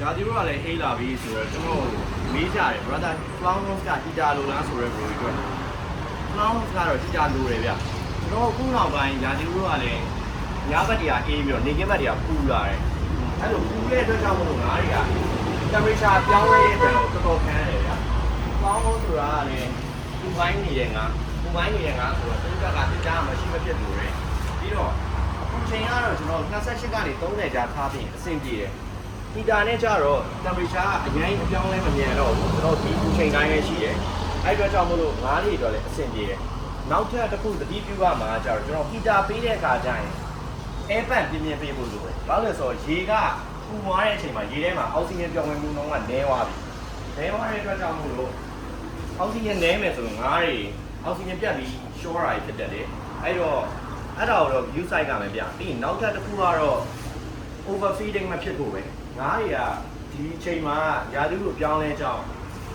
ရာသီဥတုကလည်းအေးလာပြီဆိုတော့ကျွန်တော်မေးကြတယ် brother clown house ကဟီတာလိုလားဆိုတော့ဘယ်လိုပြောလဲ clown house ကတော့ဟီတာလိုတယ်ဗျကျွန်တော်ခုနောက်ပိုင်းရာသီဥတုကလည်းညဘက်တည်းကအေးပြီးတော့နေကင်းဘက်တည်းကပူလာတယ်အဲ့လိုပူတဲ့အတွက်ကြောင့်မလို့ငါးတွေက temperature ပြောင်းလဲတဲ့အတွက်တော်တော်ခံရတယ်ဗျ clown house ဆိုတာကလည်းပူပိုင်းနေတဲ့ငါပူပိုင်းနေတဲ့ငါဆိုတော့သူကတရားမရှိမဖြစ်လို့ရတယ်ပြီးတော့အချိန်ကတော့ကျွန်တော်28ကနေ30ကြာထားပြီးအဆင်ပြေတယ်ဟီတာနဲ့ကြတော့ temperature ကအရင်အပြောင်းလဲမမြန်တော့ဘူးကျွန်တော်ဒီအချိန်တိုင်းပဲရှိတယ်အဲ့အတွက်ကြောင့်မလို့ငါးတွေတော့လည်းအဆင်ပြေတယ်နောက်ထပ်တစ်ခုသတိပြုရမှာကြတော့ကျွန်တော်ဟီတာပေးတဲ့အခါကျရင် air pan ပြင်းပြင်းပေးဖို့လိုတယ်ဘာလို့လဲဆိုတော့ရေကပူသွားတဲ့အချိန်မှာရေထဲမှာအောက်ဆီဂျင်ပြောင်းလဲမှုနှုန်းကနည်းသွားပြီနည်းသွားတဲ့အတွက်ကြောင့်မို့လို့အောက်ဆီဂျင်နည်းမယ်ဆိုရင်ငါးတွေအောက်ဆီဂျင်ပြတ်ပြီး short ရဖြစ်တယ်လေအဲ့တော့အဲ့ဒါတော့ view site ကလည်းပြပြီးရင်နောက်ထပ်တစ်ခုကတော့ overfeeding မဖြစ်ဖို့ပဲငါးတွေကဒီအချိန်မှာရာသီဥတုပြောင်းလဲကြောင်း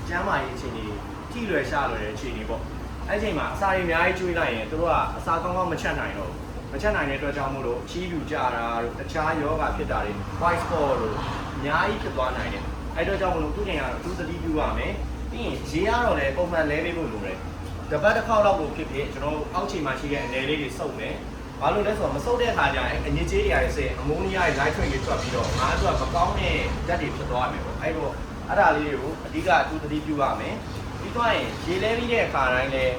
ကျန်းမာရေးအခြေအနေထိလွယ်ရှလွယ်တဲ့အခြေအနေပေါ့အဲ့ချိန်မှာအစာတွေအများကြီးကျွေးလိုက်ရင်တို့ကအစာကောင်းကောင်းမချက်နိုင်တော့ဘူးမချက်နိုင်တဲ့အတွက်ကြောင့်မို့လို့ချီးပြူကြတာတို့တခြားယောဂဖြစ်တာတွေ white spot တို့အများကြီးဖြစ်သွားနိုင်တယ်အဲ့အတွက်ကြောင့်မို့လို့ခုချိန်ကတော့သူသတိပြုရမယ်ပြီးရင်ရေကတော့လည်းပုံမှန်လဲပေးဖို့လိုတယ်တပတ်တစ်ခေါက်လောက်ကိုဖြစ်ဖြစ်ကျွန်တော်အောက်ချိန်မှာရှိတဲ့အနေလေးတွေစုပ်မယ်ဘာလို့လဲဆိုတော့မစုပ်တဲ့အခါကျရင်အညစ်အကြေးတွေရစေအမိုးနီးယားရဲ့ nitrate တွေထွက်ပြီးတော့ငါးအတွက်မကောင်းတဲ့ဓာတ်တွေဖြစ်သွားမယ်ပေါ့အဲ့တော့အဲ့ဒါလေးတွေကိုအဓိကသူသတိပြုရမယ်ပြီးတော့ရင်ရေလဲပြီးတဲ့အခါတိုင်းလည်း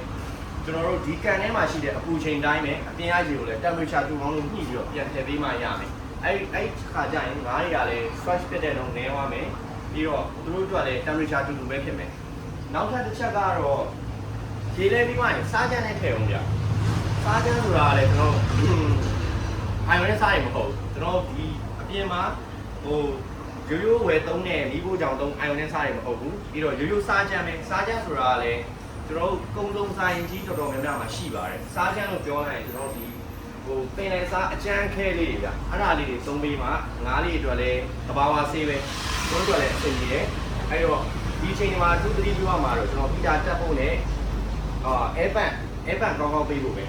ကျွန်တော်တို့ဒီကန်ထဲမှာရှိတဲ့အပူချိန်တိုင်းပဲအပြင်အရေကိုလည်း temperature တူအောင်လို့ညှိပြီးတော့ပြန်ထည့်ပေးမှရမယ်အဲ့ခါကျရင်ငါးတွေကလည်း stretch ဖြစ်တဲ့တော့နည်းသွားမယ်ပြီးတော့သူတို့အတွက်လည်း temperature တူတူပဲဖြစ်မယ်နောက်ထပ်တစ်ချက်ကတော့ရေလဲပြီးမှရင်စားကြမ်းနဲ့ထည့်အောင်ပြစားကြမ်းဆိုတာလည်းကျွန်တော်အိုင်ဝဲစားရင်မဟုတ်ဘူးကျွန်တော်ဒီအပြင်မှာဟိုရိုးရိုးဝယ်သုံးတဲ့လီးဖို့ကြောင့်သုံးအိုင်ဝဲစားရင်မဟုတ်ဘူးပြီးတော့ရိုးရိုးစားကြမ်းပဲစားကြမ်းဆိုတာလည်းကျွန်တော်ကုန်းလုံးဆိုင်ကြီးတော်တော်များများမှာရှိပါတယ်စားကြမ်းလို့ပြောလိုက်ရင်ကျွန်တော်ဒီဟိုပင်လယ်စားအကျန်းခဲလေးတွေဗျအဲ့ဒါလေးတွေသုံးပေးမှငါးလေးအတွက်လည်းသဘာဝဆေးပဲတို့အတွက်လည်းအဆင်ပြေတယ်အဲ့တော့ဒီအချိန်မှာသူသတိပြုရမှာတော့ကျွန်တော်ပီတာတက်ဖို့နဲ့air pan ကောင်းကောင်းပေးဖို့ပဲ